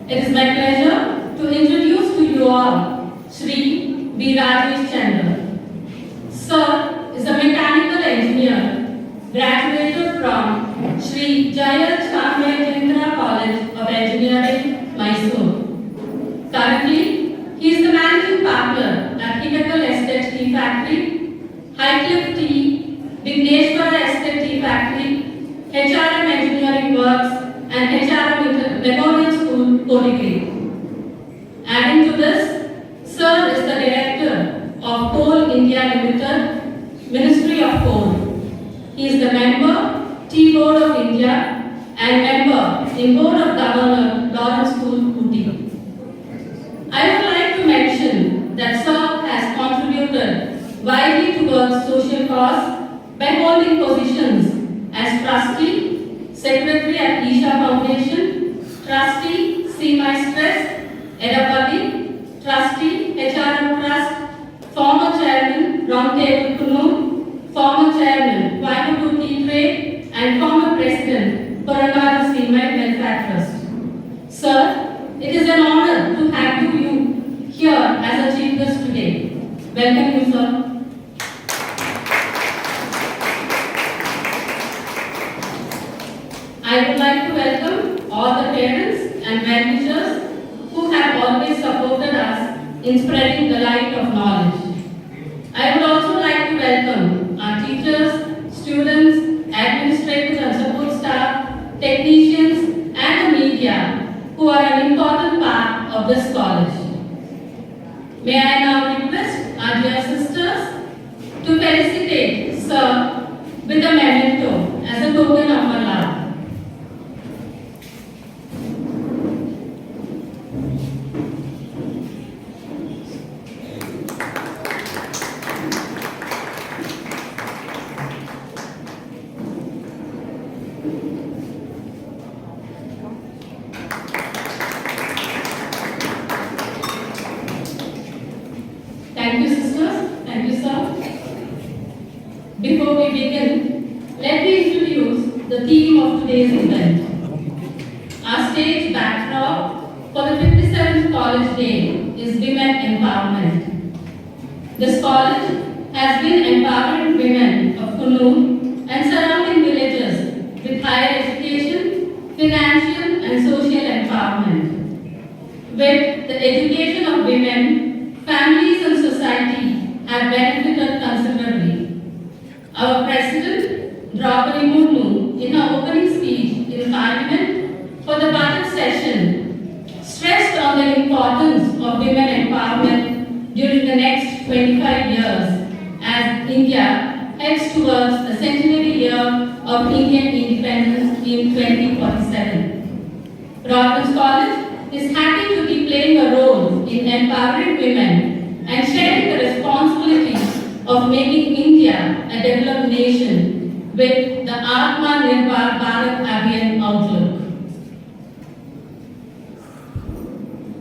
It is my pleasure to introduce to you all Shri B. Rajesh Chandra. Sir is a mechanical engineer, graduated from Shri Jaya Chamrajendra College of Engineering, Mysore. Currently, he is the managing partner at Hitacal Estate Tea Factory, Highcliffe Tea, Vigneshwara Estate Tea Factory, HRM Engineering Works, and HRM Memorial School, Kodigiri. Adding to this, Sir is the director of Coal India Limited, Ministry of Coal. He is the member, Tea Board of India, and member in Board of Governor, Lawrence School, Ooty. I would like to mention that Sir has contributed widely towards social cause by holding positions as trustee, secretary at Isha Foundation, trustee, CMI Stress, Edapalli, trustee, HRM Trust, former chairman, Roundtable Kunur, former chairman, Coimbatore Tea Trade, and former president, Korangaru CMI Welfare Trust. Sir, it is an honor to have you here as a chief guest today. Welcome you, sir. I would like to welcome all the parents and well-wishers who have always supported us in spreading the light of knowledge. I would also like to welcome our teachers, students, administrators and support staff, technicians and the media who are an important part of this college. May I now request our dear sisters to felicitate Sir with a memento as a token of our love. Thank you, sisters. Thank you, sir. Before we begin, let me introduce the theme of today's event. Our stage backdrop for the 57th College Day is Women Empowerment. This college has been empowering women of Kunur and surrounding villages with higher education, financial and social empowerment. With the education of women, families and society have benefited considerably. Our President, Draupadi Murmu, in her opening speech in Parliament for the budget session, stressed on the importance of women empowerment during the next 25 years as India heads towards the centenary year of Indian independence in 2047. Providence College is happy to be playing a role in empowering women and sharing the responsibility of making India a developed nation with the Atmanirbhar Bharat Abhiyan outlook.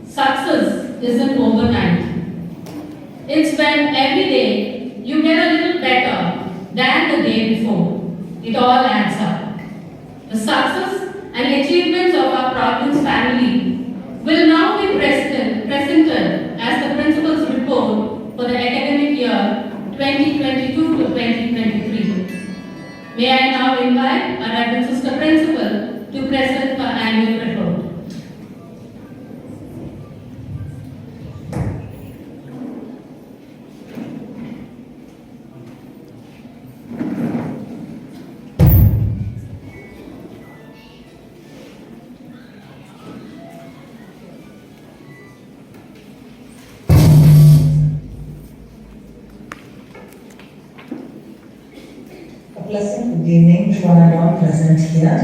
Success isn't overnight. It's when every day you get a little better than the day before. It all adds up. The success and achievements of our Providence family will now be presented as the principal's report for the academic year 2022 to 2023. May I now invite our Reverend Sister Principal to present her annual report. Pleasant good evening to one and all present here.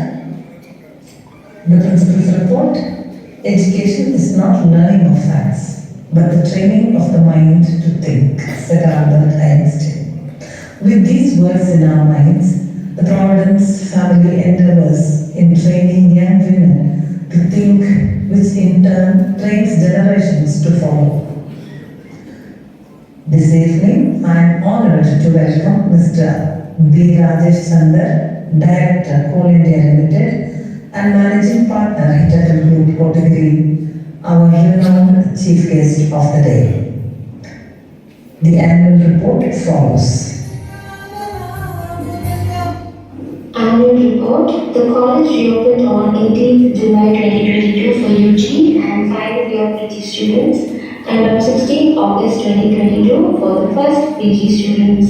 The principal's report: education is not learning of facts, but the training of the mind to think, said Albert Einstein. With these words in our minds, the Providence family endeavors in training young women to think, which in turn trains generations to follow. This evening, I am honored to welcome Mr. B. Rajesh Chandra, Director, Coal India Limited, and Managing Partner, Hitacal Group, Kodigiri, our renowned chief guest of the day. The annual report follows. Annual report. The college reopened on 18th July 2022 for UG and final year PG students, and on 16th August 2022 for the first PG students.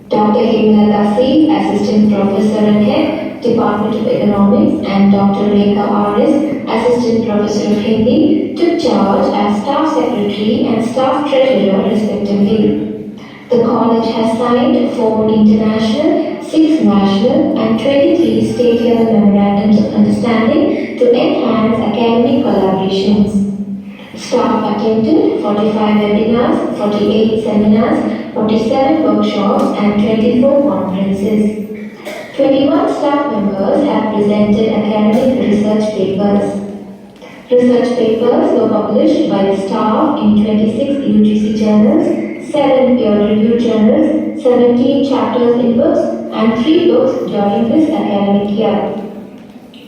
Dr. Hemlata C, Assistant Professor and Head, Department of Economics, and Dr. Rekha Aris, Assistant Professor of Hindi, took charge as Staff Secretary and Staff Treasurer respectively. The college has signed 4 international, 6 national, and 23 state-level memorandums of understanding to enhance academic collaborations. Staff attended 45 webinars, 48 seminars, 47 workshops, and 24 conferences. 21 staff members have presented academic research papers. Research papers were published by the staff in 26 UGC journals, 7 peer-reviewed journals, 17 chapters in books, and 3 books during this academic year.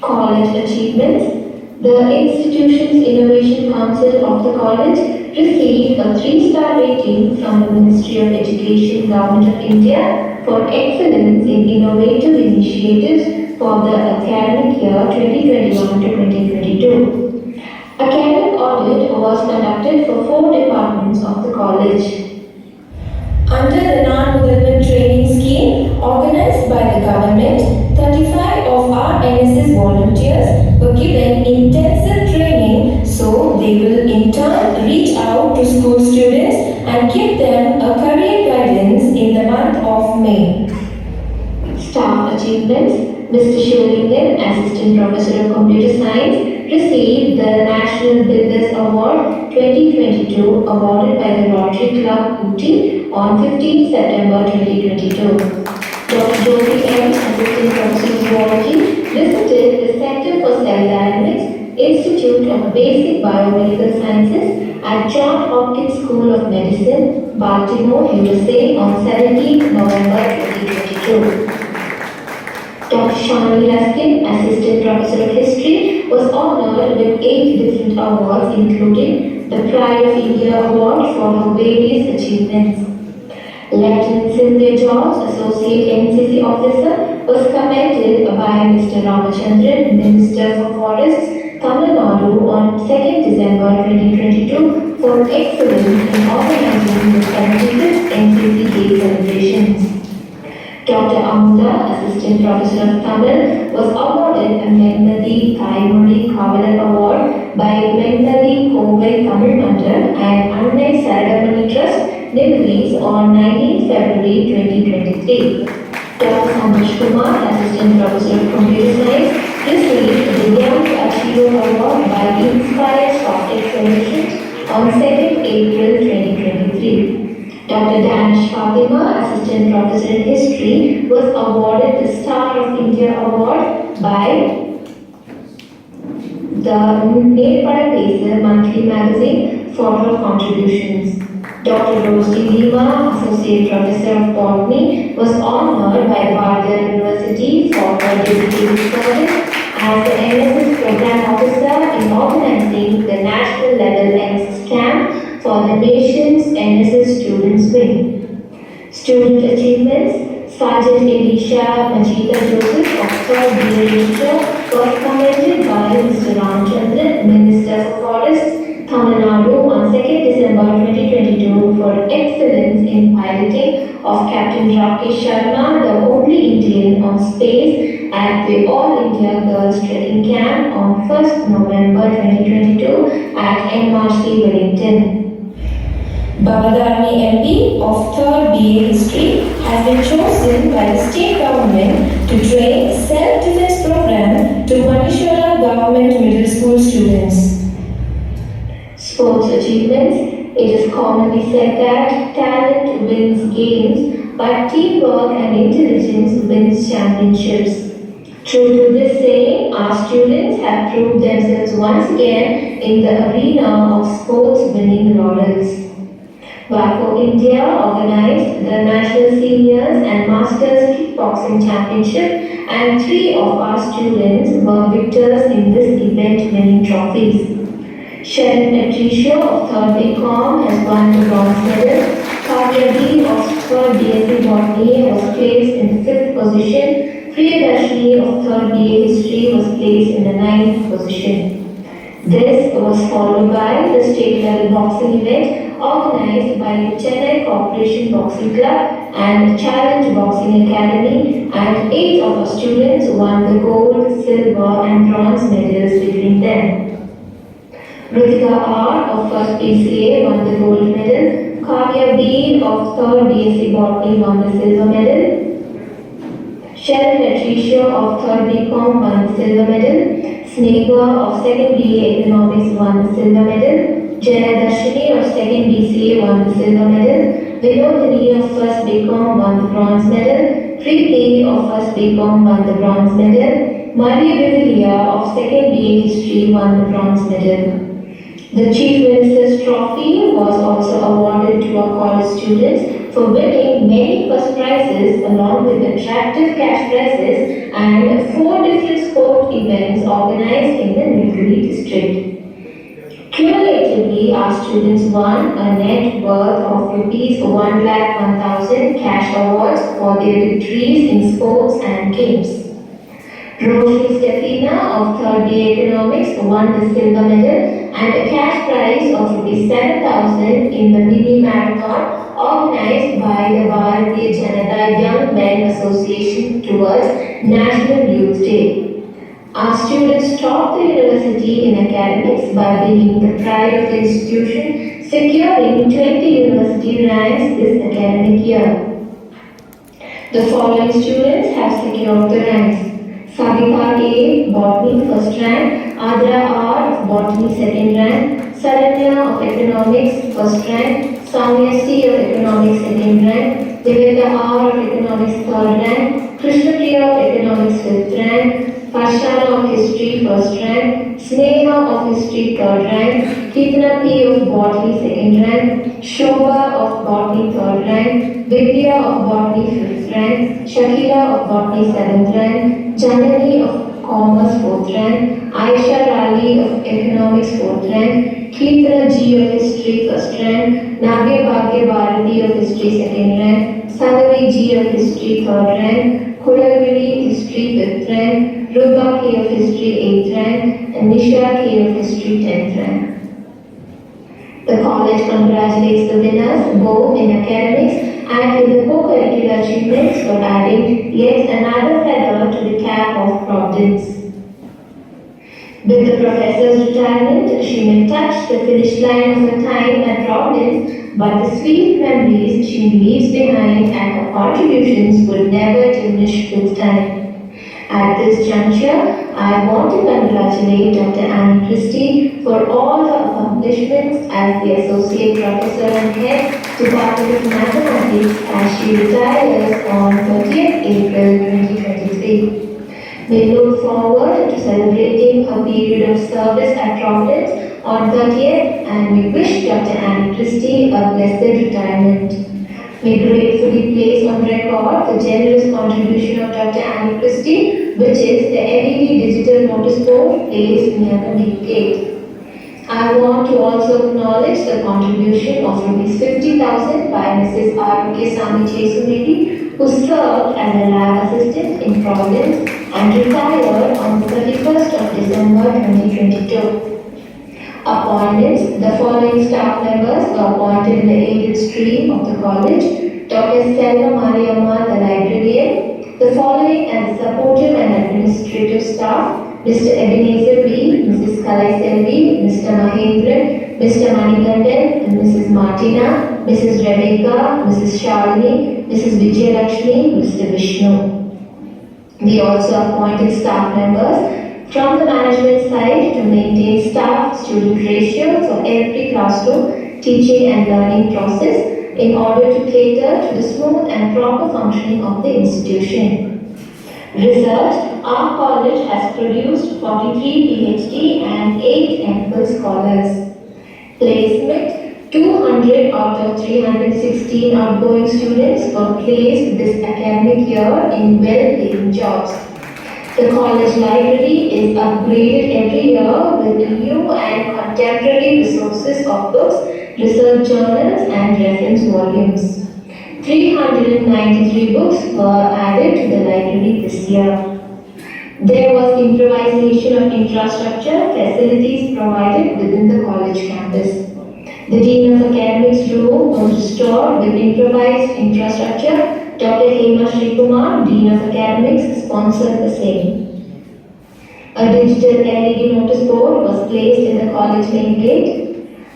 College achievements. The institution's Innovation Council of the college received a 3-star rating from the Ministry of Education, Government of India for excellence in innovative initiatives for the academic year 2021 to 2022. Academic audit was conducted for 4 departments of the college. Under the Non-Mudalman Training Scheme organized by the government, 35 of our NSS volunteers were given intensive training so they will in turn reach out to school students and give them a career guidance in the month of May. Staff achievements. Mr. Shivalingan, Assistant Professor of Computer Science, received the National Builders Award 2022 awarded by the Rotary Club Ooty on 15 September 2022. Dr. Jyoti M, Assistant Professor of Zoology, visited the Center for Cell Dynamics, Institute of Basic Biomedical Sciences at Johns Hopkins School of Medicine, Baltimore, USA on 17 November 2022. Dr. Shani Raskin, Assistant Professor of History, was honored with 8 different awards including the Pride of India Award for her various achievements. Lieutenant Cynthia George, Associate NCC Officer, was commended by Mr. Ramachandran, Minister for Forests, Tamil Nadu on 2nd December 2022 for excellence in organizing the 75th NCC Day celebrations. Dr. Amula, Assistant Professor of Tamil, was awarded a Mennadi Thaimuri Kavalar Award by Mennadi Kovai Tamil Mandal and Annai Saramani Trust, Nilgiris on 19 February 2023. Dr. Santosh Kumar, Assistant Professor of Computer Science, received the Young Achiever Award by Inspire Software Solutions on 2nd April 2023. Dr. Danish Fatima, Assistant Professor in History, was awarded the Star of India Award by the Nepal Pacer monthly magazine for her contributions. Dr. Rosti Lima, Associate Professor of Botany, was honored by Bardar University for her dedicated service as the NSS Program Officer in organizing the national level NSS camp for the nation's NSS Students Wing. Student achievements. Sergeant Elisha Majida Joseph of 3rd BA Literature was commended by Mr. Ramachandran, Minister for Forests, Tamil Nadu on 2nd December 2022 for excellence in piloting of Captain Rakesh Sharma, the only Indian on space at the All India Girls Training Camp on 1st November 2022 at MRC Wellington. Babadarani MP of 3rd BA History has been chosen by the state government to train self-defense program to Manishwara Government Middle School students. Sports achievements. It is commonly said that talent wins games, but teamwork and intelligence wins championships. True to this saying, our students have proved themselves once again in the arena of sports winning laurels. WACO India organized the National Seniors and Masters Kickboxing Championship, and 3 of our students were victors in this event winning trophies. Sharon Patricia of 3rd BCom has won the bronze medal. Kavya B of 3rd BSc Botany was placed in the 5th position. Priyadarshini of 3rd BA History was placed in the 9th position. This was followed by the state level boxing event organized by the Chennai Corporation Boxing Club and Challenge Boxing Academy, and 8 of our students won the gold, silver and bronze medals between them. Ritika R of 1st PCA won the gold medal. Kavya B of 3rd BSc Botany won the silver medal. Sharon Patricia of 3rd BCom won the silver medal. Snehha of 2nd BA Economics won the silver medal. Jaya Darshini of 2nd BCA won the silver medal. Vinodini of 1st BCom won the bronze medal. Preeti of 1st BCom won the bronze medal. Maria Vivilia of 2nd BA History won the bronze medal. The Chief Minister's Trophy was also awarded to our college students for winning many first prizes along with attractive cash prizes and 4 different sport events organized in the Nilgiri district. Cumulatively, our students won a net worth of rupees 1,01,000 cash awards for their victories in sports and games. Roshni Stefina of 3rd BA Economics won the silver medal and a cash prize of rupees 7,000 in the mini marathon organized by the Bharatiya Janata Young Men Association towards National Youth Day. Our students topped the university in academics by being the pride of the institution, securing 20 university ranks this academic year. The following students have secured the ranks. Savita A, Botany first rank, Adra R of Botany second rank, Saranya of Economics first rank, Samya C of Economics second rank, Deveta R of Economics third rank, Krishnapriya of Economics fifth rank, Parshana of History first rank, Sneha of History third rank, Kitna P of Botany second rank, Shobha of Botany third rank, Vidya of Botany fifth rank, Shakira of Botany seventh rank, Janani of Commerce 4th rank, Aisha Rali of Economics 4th rank, Keetana G of History 1st rank, Navya Bhagya Bharati of History 2nd rank, Sadavi G of History 3rd rank, Kulagiri History 5th rank, Rupa K of History 8th rank, and Nisha K of History 10th rank. The college congratulates the winners both in academics and in the co-curricular achievements for adding yet another feather to the cap of Providence. With the professor's retirement, she may touch the finish line of her time at Providence, but the sweet memories she leaves behind and her contributions will never diminish with time. At this juncture, I want to congratulate Dr. Annie Christie for all her accomplishments as the Associate Professor and Head Department of Mathematics as she retires on 30th April 2023. We look forward to celebrating her period of service at Providence on 30th, and we wish Dr. Annie Christie a blessed retirement. We gratefully place on record the generous contribution of Dr. Annie Christie, which is the LED digital notice board placed near the main gate. I want to also acknowledge the contribution of Rs 50,000 by Mrs. R.K. Sami Chesumedi, who served as a lab assistant in Providence and retired on the 31st of December 2022. Appointments. The following staff members were appointed in the aided stream of the college. Dr. Selva Mariamma, the librarian. The following as the supportive and administrative staff: Mr. Ebenezer B, Mrs. Kalai Selvi, Mr. Mahendran, Mr. Manikandan, and Mrs. Martina, Mrs. Rebecca, Mrs. Shalini, Mrs. Vijayalakshmi, Mr. Vishnu. We also appointed staff members from the management side to maintain staff-student ratio for every classroom, teaching and learning process in order to cater to the smooth and proper functioning of the institution. Result: our college has produced 43 PhD and 8 MPhil scholars. Placement: 200 out of 316 outgoing students were placed this academic year in well-paying jobs. The college library is upgraded every year with new and contemporary resources of books, research journals, and reference volumes. 393 books were added to the library this year. There was improvisation of infrastructure facilities provided within the college campus. The Dean of Academics room was restored with improvised infrastructure. Dr. Hema Srikumar, Dean of Academics, sponsored the same. A digital LED notice board was placed in the college main gate.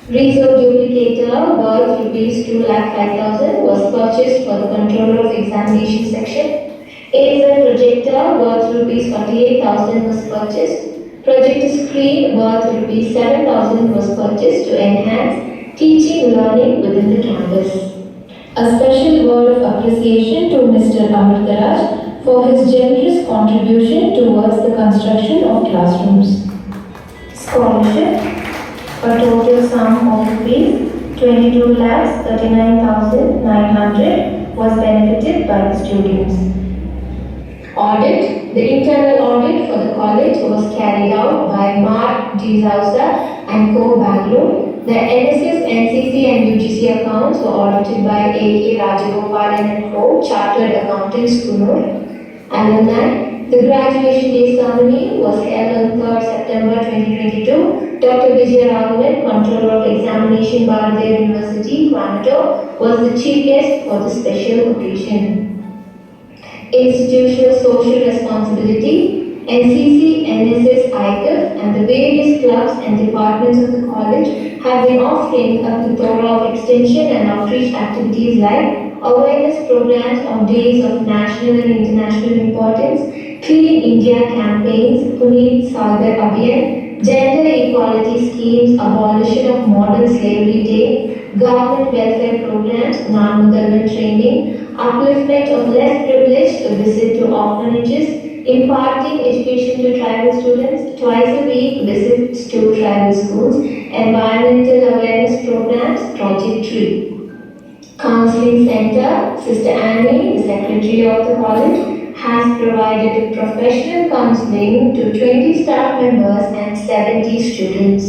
Reserve duplicator worth rupees 2,05,000 was purchased for the controller of examination section. ASL projector worth rupees 48,000 was purchased. Projector screen worth rupees 7,000 was purchased to enhance teaching learning within the campus. A special word of appreciation to Mr. Amritaraj for his generous contribution towards the construction of classrooms. Scholarship, a total sum of rupees 22,39,900 was benefited by the students. Audit. The internal audit for the college was carried out by Mark D. Zausa and Co. Bangalore. The NSS, NCC and UGC accounts were audited by A.K. Rajagopalan and Co. Chartered Accountants, Kunur. Alumni. The graduation day ceremony was held on 3rd September 2022. Dr. Vijay Raghavan, Controller of Examination, Bharatiya University, Coimbatore, was the chief guest for the special occasion. Institutional social responsibility. NCC, NSS, ICF and the various clubs and departments of the college have been offering a plethora of extension and outreach activities like awareness programs on days of national and international importance, Clean India campaigns, Puneet Sagar Abhiyan, gender equality schemes, abolition of modern slavery day, government welfare programs, non-mutharman training, upliftment of less privileged to visit to orphanages, imparting education to tribal students, twice a week visits to tribal schools, environmental awareness programs, Project Tree. Counseling Center, Sister Annie, the Secretary of the college, has provided professional counseling to 20 staff members and 70 students.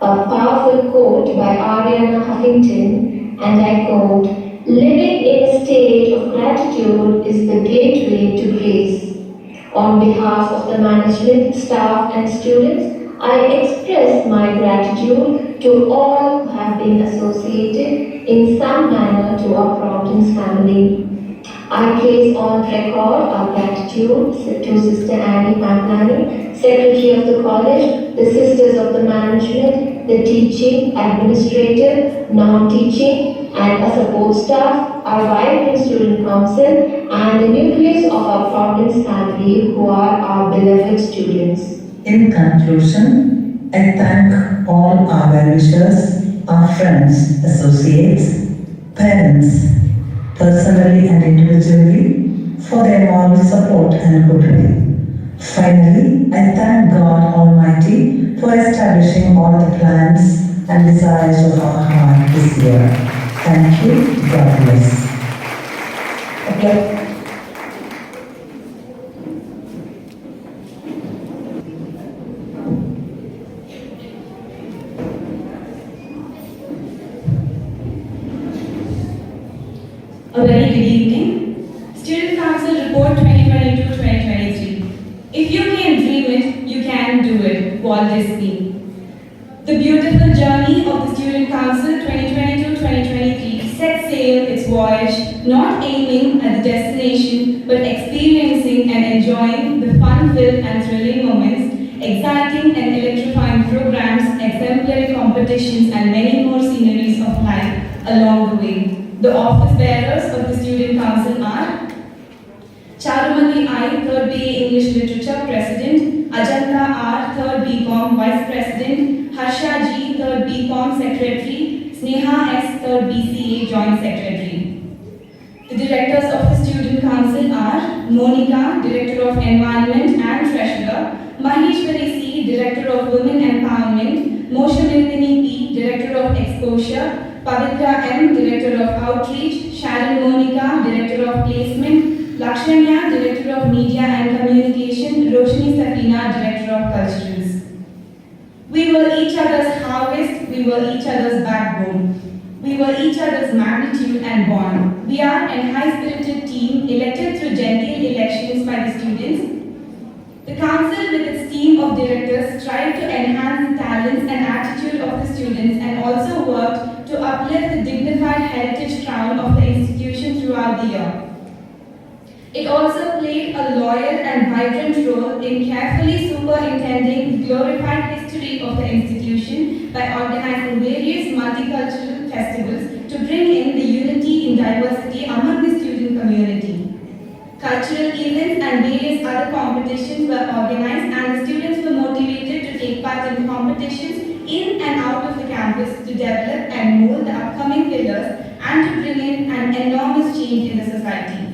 A powerful quote by Ariana Huffington, and I quote, "Living in a state of gratitude is the gateway to grace." On behalf of the management, staff and students, I express my gratitude to all who have been associated in some manner to our Providence family. I place on record our gratitude to Sister Annie Pagnani, Secretary of the College, the Sisters of the Management, the teaching, administrative, non-teaching, and a support staff, our vibrant student council, and the nucleus of our Providence family who are our beloved students. In conclusion, I thank all our well-wishers, our friends, associates, parents, personally and individually, for their moral support and goodwill. Finally, I thank God Almighty for establishing all the plans and desires of our heart this year. Thank you. God bless. Okay. A very good evening. Student Council Report 2022-2023. If you can dream it, you can do it. Walt Disney. The beautiful journey of the Student Council 2022-2023 sets sail its voyage, not aiming at the destination, but experiencing and enjoying the fun-filled and thrilling moments, exciting and electrifying programs, exemplary competitions, and many more sceneries of life along the way. The office bearers of the Student Council are Charumati I, 3rd BA English Literature President, Ajanta R, 3rd BCom Vice President, Harsha G, 3rd BCom Secretary, Sneha S, 3rd BCA Joint Secretary. The directors of the Student Council are Monica, Director of Environment and Treasurer, Maheshwari C, Director of Women Empowerment, Moshe Nirtini P, Director of Exposure, Pavitra M, Director of Outreach, Sharon Monica, Director of Placement, Lakshmanya, Director of Media and Communication, Roshni Safina, Director of Culturals. We were each other's harvest, we were each other's backbone. We were each other's magnitude and bond. We are an high-spirited team elected through genteel elections by the students. The council with its team of directors tried to enhance the talents and attitude of the students and also worked to uplift the dignified heritage crown of the institution throughout the year. It also played a loyal and vibrant role in carefully superintending the glorified history of the institution by organizing various multicultural festivals to bring in the unity in diversity among the student community. Cultural events and various other competitions were organized and the students were motivated to take part in competitions in and out of the campus to develop and mold the upcoming pillars and to bring in an enormous change in the society.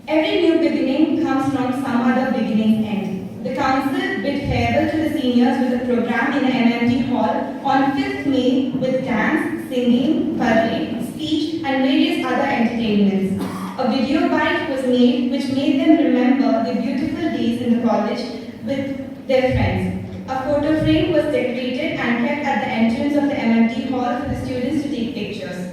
Every new beginning comes from some other beginning's end. The council bid farewell to the seniors with a program in the MMT hall on 5th May with dance, singing, parade, speech and various other entertainments. A video bite was made which made them remember the beautiful days in the college with their friends. A photo frame was decorated and kept at the entrance of the MMT hall for the students to take pictures.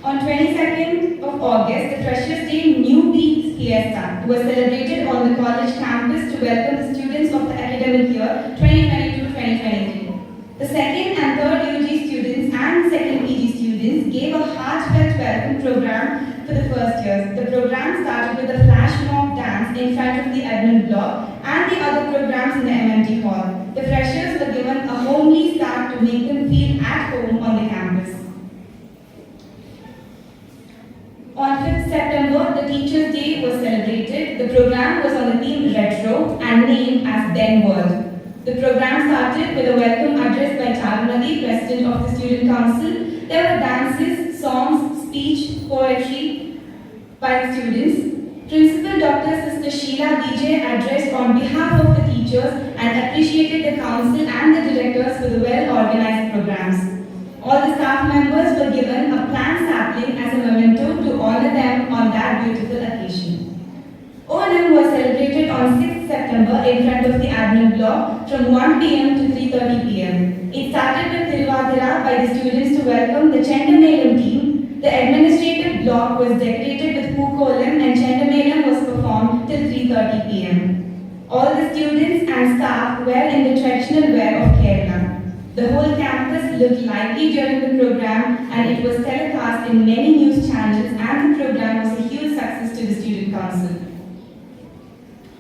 On 22nd of August, the Freshers' Day New Beats Fiesta was celebrated on the college campus to welcome the students of the academic year 2022-2023. The second and third UG students and second PG students gave a heartfelt welcome program for the first years. The program started with a flash mob dance in front of the admin block and the other programs in the MMT hall. The freshers were given a homely start to make them feel at home on the campus. On 5th September, the Teachers' Day was celebrated. The program was on the theme Retro and named as Then World. The program started with a welcome address by Charumati, President of the Student Council. There were dances, songs, speech, poetry by the students. Principal Dr. Sister Sheila DJ addressed on behalf of the teachers and appreciated the council and the directors for the well-organized programs. All the staff members were given a plant sapling as a memento to honor them on that beautiful occasion. O&M was celebrated on 6th September in front of the admin block from 1 p.m. to 3:30 p.m. It started with Tiruvadira by the students to welcome the Chendamelam team. The administrative block was decorated with Pookolam and Chendamelam was performed till 3:30 p.m. All the students and staff were in the traditional wear of Kerala. The whole campus looked lively during the program and it was telecast in many news channels and the program was a huge success to the Student Council.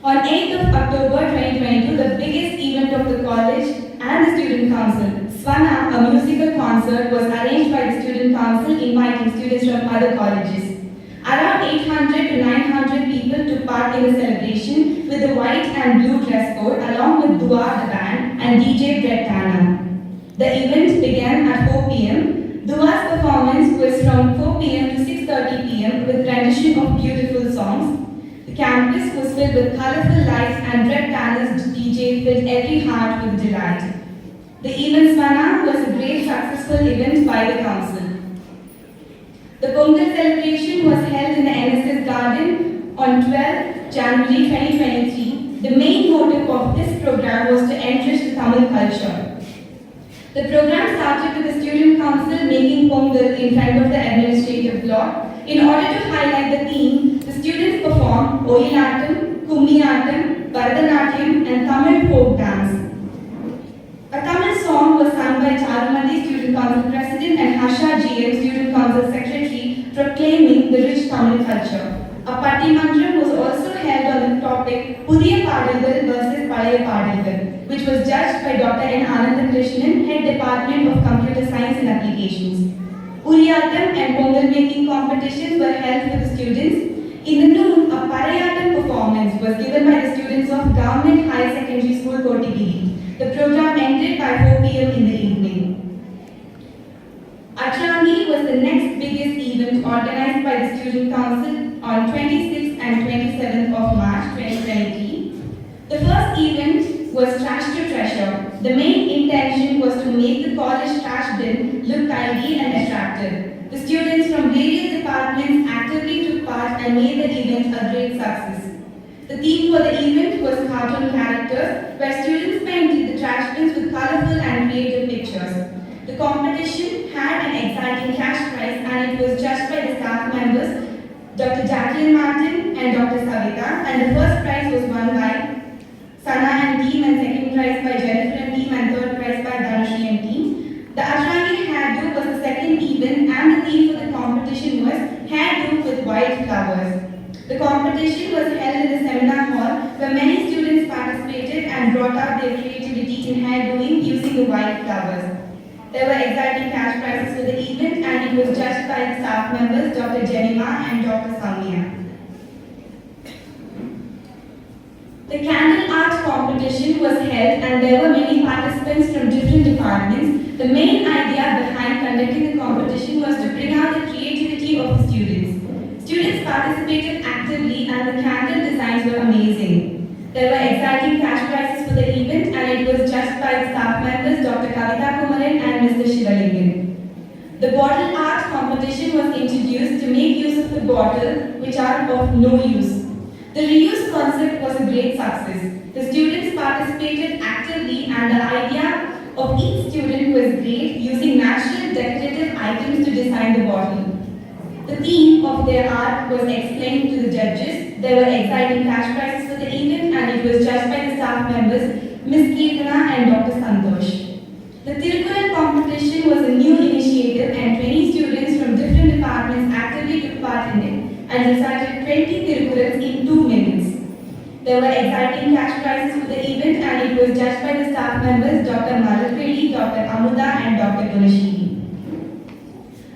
On 8th of October 2022, the biggest event of the college and the Student Council, Svana, a musical concert, was arranged by the Student Council inviting students from other colleges. Around 800 to 900 people took part in the celebration with the white and blue dress code along with Dua the band and DJ Brett Tanner. The event began at 4 p.m. Dua's performance was from 4 p.m. to 6:30 p.m. with rendition of beautiful songs. The campus was filled with colorful lights and Brett Tanner's DJ filled every heart with delight. The event Svana was a great successful event by the council. The Pongal celebration was held in the NSS garden on 12 January 2023. The main motive of this program was to enrich the Tamil culture. The program started with the Student Council making Pongal in front of the administrative block. In order to highlight the theme, the students performed Oyilattam, Kummiyattam, Bharatanatyam and Tamil folk dance. A Tamil song was sung by Charumati, Student Council President, and Harsha GM, Student Council Secretary, proclaiming the rich Tamil culture. A Pattimandram was also held on the topic Pudhiya Padalgal versus Palaya Padalgal, which was judged by Dr. N. Anandakrishnan, Head Department of Computer Science and Applications. Uriyatam and Pongal making competitions were held for the students. In the noon, a Parayatam performance was given by the students of Government High Secondary School, Kotigiri. The program ended by 4 p.m. in the evening. Atrangi was the next biggest event organized by the Student Council on 26th and 27th of March 2023. The first event was Trash to Treasure. The main intention was to make the college trash bin look tidy and attractive. The students from various departments actively took part and made the event a great success. The theme for the event was cartoon characters, where students painted the trash bins with colorful and creative pictures. The competition had an exciting cash prize and it was judged by the staff members, Dr. Jacqueline Martin and Dr. Savita, and the first prize was won by Sana and team, and second prize by Jennifer and team, and third prize by Dhanushri and team. The Atrangi hairdo was the second event, and the theme for the competition was hairdo with white flowers. The competition was held in the seminar hall where many students participated and brought out their creativity in hairdoing using the white flowers. There were exciting cash prizes for the event and it was judged by the staff members Dr. Jenima and Dr. Samia. The candle art competition was held and there were many participants from different departments. The main idea behind conducting the competition was to bring out the creativity of the students. Students participated actively and the candle designs were amazing. There were exciting cash prizes for the event and it was judged by the staff members Dr. Kavita Kumaran and Mr. Shivalingam. The bottle art competition was introduced to make use of the bottle which are of no use. The reuse concept was a great success. The students participated actively and the idea of each student was great, using natural decorative items to design the bottle. The theme of their art was explained to the judges. There were exciting cash prizes for the event and it was judged by the staff members Ms. Kirtana and Dr. Santosh. The Tirukural competition was a new initiative and 20 students from different departments actively took part in it and recited 20 Tirukurals in 2 minutes. There were exciting cash prizes for the event and it was judged by the staff members Dr. Malakreddy, Dr. Amuda and Dr. Gunashiri.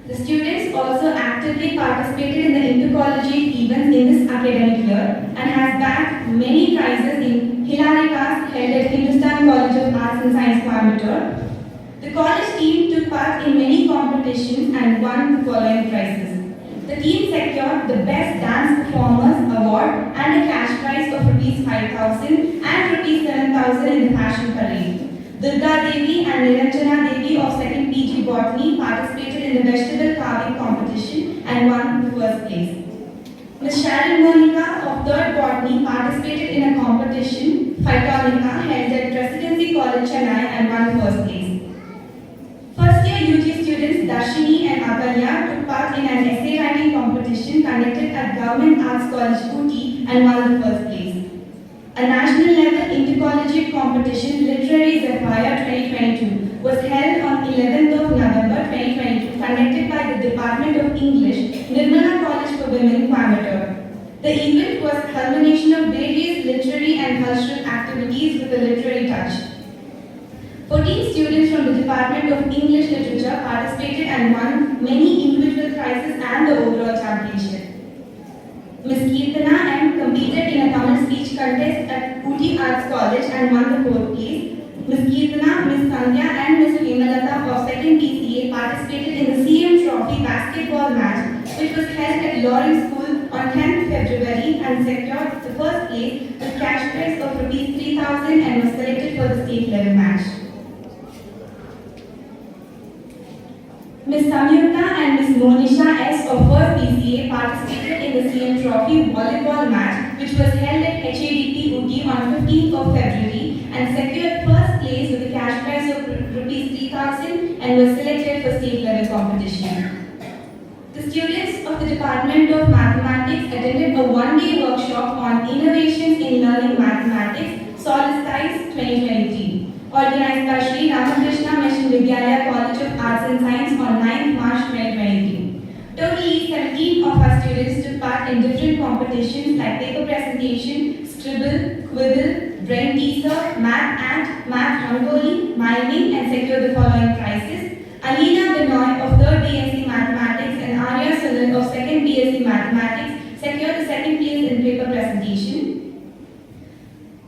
The students also actively participated in the intercollegiate events in this academic year and has bagged many prizes in Hilarikas held at Hindustan College of Arts and Science, Coimbatore. The college team took part in many competitions and won the following prizes. The team secured the Best Dance Performers Award and a cash prize of Rs 5,000 and Rs 7,000 in the Fashion Parade. Durga Devi and Niranjana Devi of 2nd PG Botany participated in the vegetable carving competition and won the first place. Ms. Sharon Monica of 3rd Botany participated in a competition, Phytonica, held at Presidency College, Chennai and won first place. First year UG students Darshini and Akalya took part in an essay writing competition conducted at Government Arts College, Ooty and won the first place. A national level intercollegiate competition, Literary Zephyr 2022, was held on 11th of November 2022, conducted by the Department of English, Nirmala College for Women, Coimbatore. The event was a culmination of various literary and cultural activities with a literary touch. 14 students from the Department of English Literature participated and won many individual prizes and the overall championship. Ms. Kirtana M competed in a Tamil speech contest at Ooty Arts College and won the 4th place. Ms. Kirtana, Ms. Sandhya and Ms. Hemalata of 2nd PCA participated in the CM Trophy basketball match which was held at Lawrence School on 10th February and secured the first place with cash prize of Rs 3,000 and was selected for the state level match. Ms. Samyukta and Ms. Monisha S. of 1st PCA participated in the CM Trophy volleyball match which was held at HADP Ooty on 15th of February and secured first place with a cash prize of Rs 3,000 and was selected for state level competition. The students of the Department of Mathematics attended a one-day workshop on Innovations in Learning Mathematics, Solstice 2023. Organized by Sri Ramakrishna Mission Vidyalaya College of Arts and Science on 9th March 2023. Totally 17 of our students took part in different competitions like paper presentation, scribble, quibble, brain teaser, math ant, math rangoli, miming and secured the following prizes. Alina Benoy of 3rd BSc Mathematics and Arya Sunil of 2nd BSc Mathematics secured the 2nd place in paper presentation.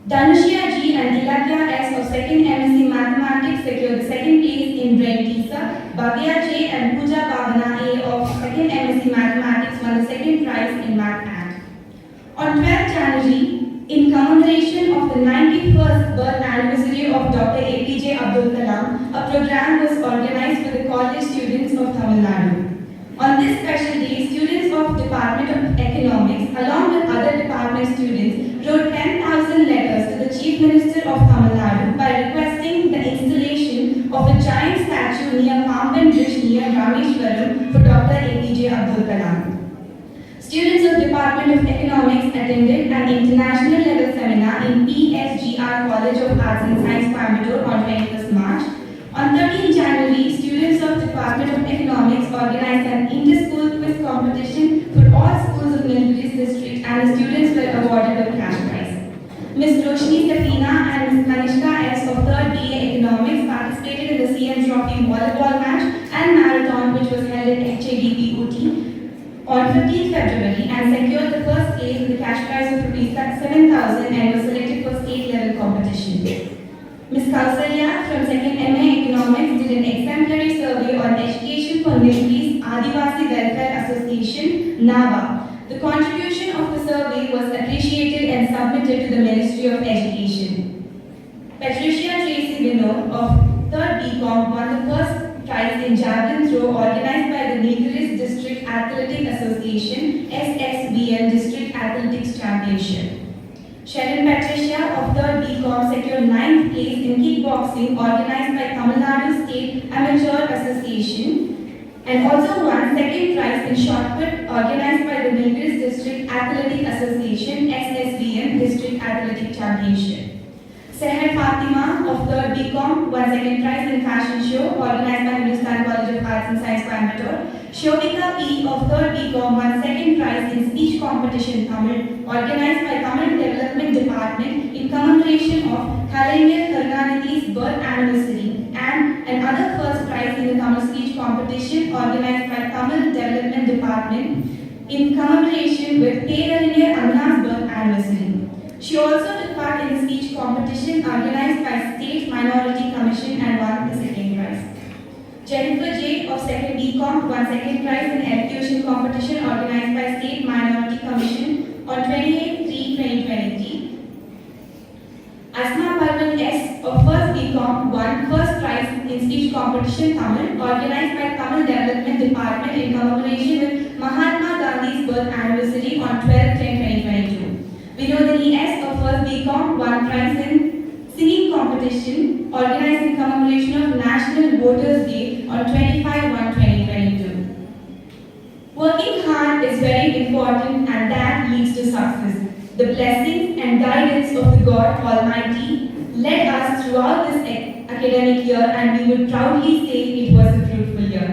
Dhanushya G and Tilakya S of 2nd MSc Mathematics secured the 2nd place in brain teaser. Bhavya J and Pooja Bhavana A of 2nd MSc Mathematics won the 2nd prize in Math Ant. On 12th January, in commemoration of the 91st birth anniversary of Dr. APJ Abdul Kalam, a program was organized for the college students of Tamil Nadu. On this special day, students of Department of Economics, along with other department students, wrote 10,000 letters of Tamil Nadu by requesting the installation of a giant statue near Pamban Bridge near Rameshwaram for Dr. APJ Abdul Kalam. Students of Department of Economics attended an international level seminar in PSGR College of Arts and Science, Coimbatore on 21st March. On 13 January, students of Department of Economics organized an inter-school quiz competition for all schools of Nilgiris district, and the students were awarded with cash prize. Ms. Roshni Safina and Ms. Kanishka S. of 3rd BA Economics participated in the CM Trophy volleyball match and marathon, which was held at HADP Ooty on 15th February, and secured the first place with a cash prize of rupees 7,000 and was selected for state level competition. Ms. Kausalya from 2nd MA Economics did an exemplary survey on education for Nilgiris Adivasi Welfare Association, NAVA. The contribution of the survey was appreciated and submitted to the Ministry of Education. Patricia Tracy Vinod of 3rd BCom won the first prize in javelin throw organized by the Nilgiris District Athletic Association SXBL District Athletics Championship. Sharon Patricia of 3rd BCom secured 9th place in kickboxing organized by Tamil Nadu State Amateur Association, and also won 2nd prize in shot put organized by the Nilgiris District Athletic Association SSBM District Athletic Championship. Seher Fatima of 3rd BCom won 2nd prize in fashion show organized by Hindustan College of Arts and Science, Coimbatore. Shobika P of 3rd BCom won 2nd prize in speech competition Tamil organized by Tamil Development Department in commemoration of Kalaignar Karunanidhi's birth anniversary, and another first prize in the Tamil speech competition organized by Tamil Development Department in commemoration with Perarinyar Anna's birth anniversary. She also took part in the speech competition organized by State Minority Commission and won the 2nd prize. Jennifer J. of 2nd BCom won 2nd prize in elocution competition organized by State Minority Commission on 28/3/2023. Asma Parvan S. of 1st BCom won first prize in speech competition Tamil organized by Tamil Development Department in commemoration with Mahatma Gandhi's birth anniversary on 12/10/2022. Vinodini S. of 1st BCom won prize in singing competition organized in commemoration of National Voters' Day on 25/1/2022. Working hard is very important, and that leads to success. The blessings and guidance of the God Almighty led us throughout this academic year, and we would proudly say it was a fruitful year.